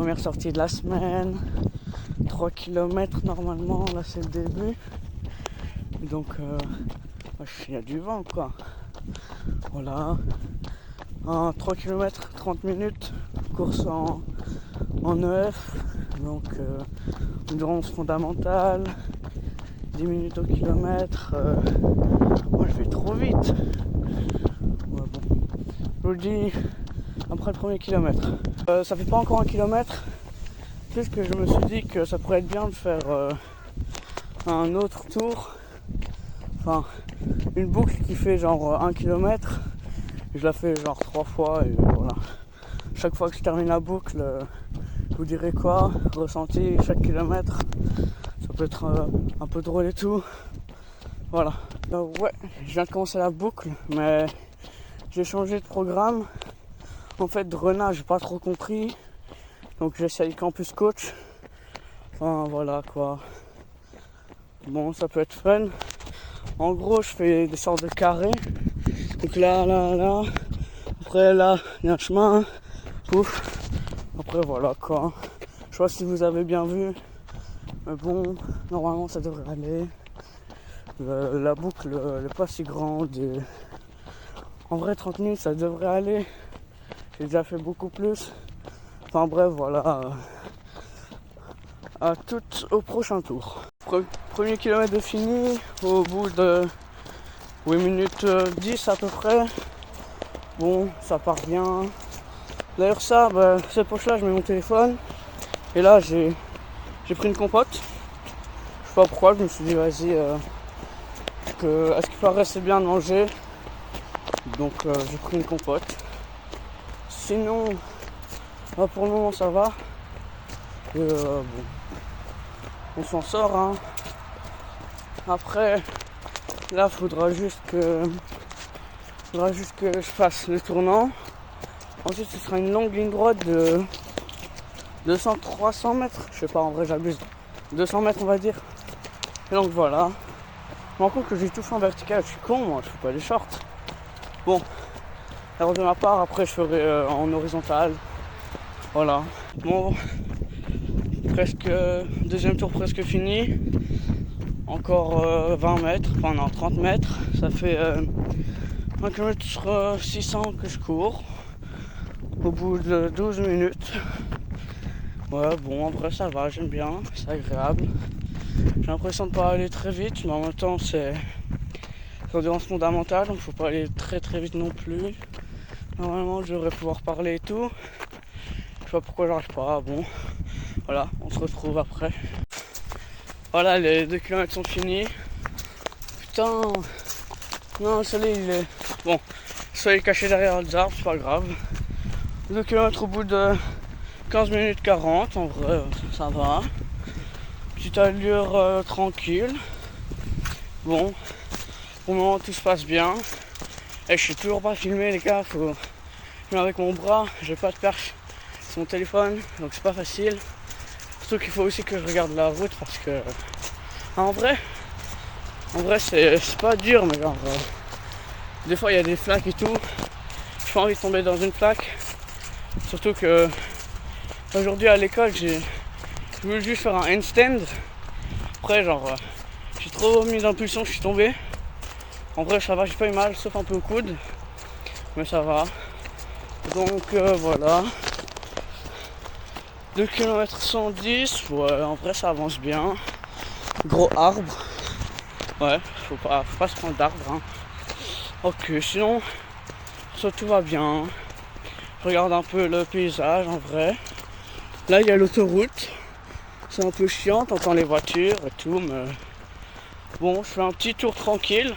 Première sortie de la semaine, 3 km normalement, là c'est le début. Donc il y a du vent quoi. Voilà. 3 km, 30 minutes, course en EF. Donc endurance fondamentale, 10 minutes au kilomètre. Moi je vais trop vite. Ouais, bon. Je vous le dis après le premier kilomètre. Ça fait pas encore un kilomètre, puisque je me suis dit que ça pourrait être bien de faire un autre tour. Enfin, une boucle qui fait genre 1 kilomètre. Je la fais genre 3 fois et voilà. Chaque fois que je termine la boucle, je vous dirai quoi, ressenti chaque kilomètre. Ça peut être un peu drôle et tout. Voilà. Ouais, je viens de commencer la boucle, mais j'ai changé de programme. En fait, de renard, j'ai pas trop compris. Donc j'essaye campus coach. Enfin voilà quoi. Bon, ça peut être fun. En gros, je fais des sortes de carrés. Donc là. Après là, il y a un chemin. Pouf. Après voilà quoi. Je sais pas si vous avez bien vu. Mais bon, normalement ça devrait aller. La boucle n'est pas si grande. Et en vrai 30 minutes ça devrait aller. J'ai déjà fait beaucoup plus. Enfin bref voilà. À tout au prochain tour. Premier kilomètre de fini. Au bout de 8 minutes 10 à peu près. Bon, ça part bien. D'ailleurs ça, cette poche là je mets mon téléphone. Et là j'ai pris une compote. Je sais pas pourquoi, je me suis dit vas-y, est-ce qu'il paraissait bien de manger. Donc j'ai pris une compote. Sinon, pour le moment ça va. Et, bon, on s'en sort hein. Après, là faudra juste que je fasse le tournant. Ensuite ce sera une longue ligne droite de 200-300 mètres. Je sais pas, en vrai j'abuse. 200 mètres on va dire. Et donc voilà. Je me rends compte que j'ai tout fait en vertical. Je suis con moi, je fais pas des shorts. Bon, alors de ma part après je ferai en horizontal. Voilà. Bon, presque deuxième tour presque fini. Encore 20 mètres, enfin non 30 mètres. Ça fait 1 km 600 que je cours. Au bout de 12 minutes. Ouais bon après ça va, j'aime bien, c'est agréable. J'ai l'impression de pas aller très vite, mais en même temps c'est l'endurance fondamentale, donc faut pas aller très vite non plus. Normalement je devrais pouvoir parler et tout. Je sais pas pourquoi j'arrive pas, bon. Voilà, on se retrouve après. Voilà, les 2 km sont finis. Putain. Non, le soleil il est... Bon, le soleil est caché derrière les arbres, c'est pas grave. 2 km au bout de 15 minutes 40, en vrai, ça va. Petite allure tranquille. Bon, pour le moment tout se passe bien. Et je suis toujours pas filmé les gars, faut filmer avec mon bras, j'ai pas de perche sur mon téléphone, donc c'est pas facile. Surtout qu'il faut aussi que je regarde la route parce que en vrai c'est pas dur, mais genre des fois il y a des flaques et tout. J'ai pas envie de tomber dans une flaque. Surtout que aujourd'hui à l'école je voulais juste faire un handstand. Après genre j'ai trop mis d'impulsion, je suis tombé. En vrai ça va, j'ai pas eu mal, sauf un peu au coude. Mais ça va. Donc voilà. 2 km 110, ouais en vrai ça avance bien. Gros arbre. Ouais, faut pas se prendre d'arbre hein. Ok, sinon ça tout va bien. Je regarde un peu le paysage en vrai. Là il y a l'autoroute. C'est un peu chiant, t'entends les voitures et tout, mais bon, je fais un petit tour tranquille.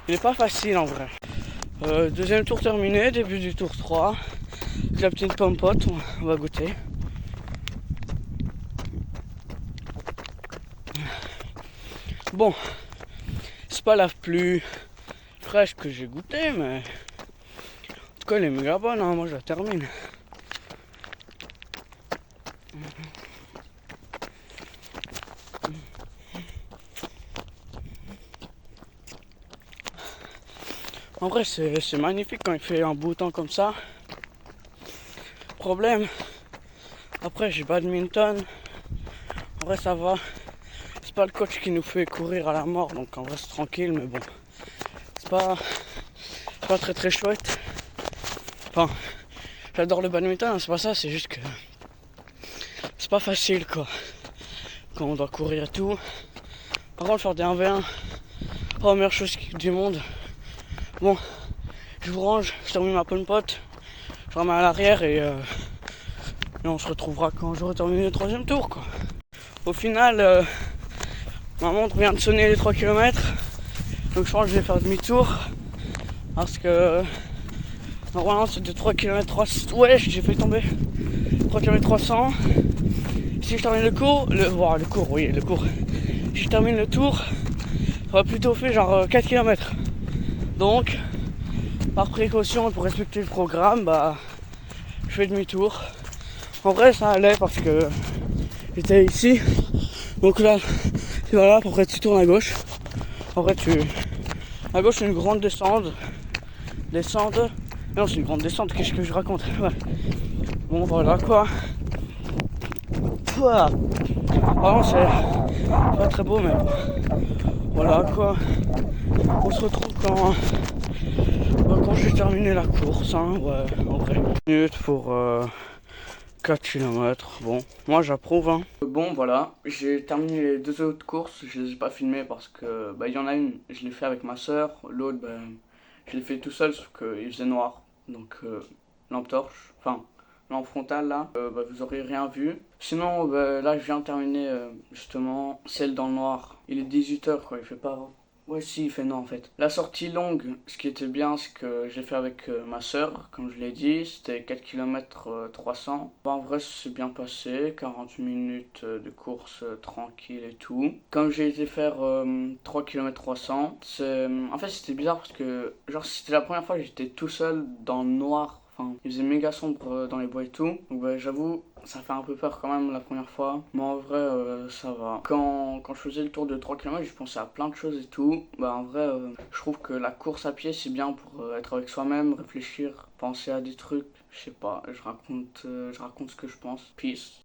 Il est pas facile en vrai. Deuxième tour terminé, début du tour 3. La petite pompote, on va goûter. Bon, c'est pas la plus fraîche que j'ai goûté, mais en tout cas elle est méga bonne, hein. Moi je la termine. En vrai c'est magnifique quand il fait un beau temps comme ça. Problème, Après j'ai badminton. En vrai ça va. C'est pas le coach qui nous fait courir à la mort, donc en vrai c'est tranquille, mais bon. C'est pas très très chouette. Enfin, j'adore le badminton, c'est pas ça, c'est juste que c'est pas facile quoi. Quand on doit courir et tout. Par contre faire des 1v1, pas la meilleure chose du monde. Bon, je vous range, je termine ma bonne pote, je ramène à l'arrière et on se retrouvera quand j'aurai terminé le 3e tour quoi. Au final, ma montre vient de sonner les 3 km, donc je pense que je vais faire demi-tour parce que normalement c'est de 3 km 300. Ouais, j'ai failli tomber. 3 km 300. Si je termine le cours, si je termine le tour, ça va plutôt fait genre 4 km. Donc, par précaution et pour respecter le programme, bah, je fais demi-tour. En vrai, ça allait parce que j'étais ici. Donc là, tu vas là, après tu tournes à gauche. Après, à gauche, c'est une grande descente. Non, c'est une grande descente, qu'est-ce que je raconte? Ouais. Bon, voilà quoi. Vraiment, c'est pas très beau, mais voilà quoi. On se retrouve quand j'ai terminé la course, hein, ouais, en vrai. Minutes pour 4 km, bon, moi j'approuve, hein. Bon, voilà, j'ai terminé les 2 autres courses, je les ai pas filmées parce que, bah, il y en a une, je l'ai fait avec ma soeur, l'autre, bah, je l'ai fait tout seul, sauf qu'il faisait noir, donc lampe torche, enfin, lampe frontale là, bah, vous aurez rien vu. Sinon, bah, là, je viens de terminer, justement, celle dans le noir. Il est 18h, quoi, il fait pas... Ouais, si, il fait non en fait. La sortie longue, ce qui était bien, c'est que j'ai fait avec ma soeur, comme je l'ai dit, c'était 4 km 300. Bon, en vrai, c'est bien passé, 40 minutes de course tranquille et tout. Comme j'ai été faire 3 km 300, en fait, c'était bizarre parce que, genre, c'était la première fois que j'étais tout seul dans le noir. Enfin, il faisait méga sombre dans les bois et tout. Donc, bah, j'avoue, ça fait un peu peur quand même la première fois. Mais en vrai, ça va. Quand je faisais le tour de 3 km, je pensais à plein de choses et tout. Bah, en vrai, je trouve que la course à pied, c'est bien pour être avec soi-même, réfléchir, penser à des trucs. Je sais pas, je raconte ce que je pense. Peace.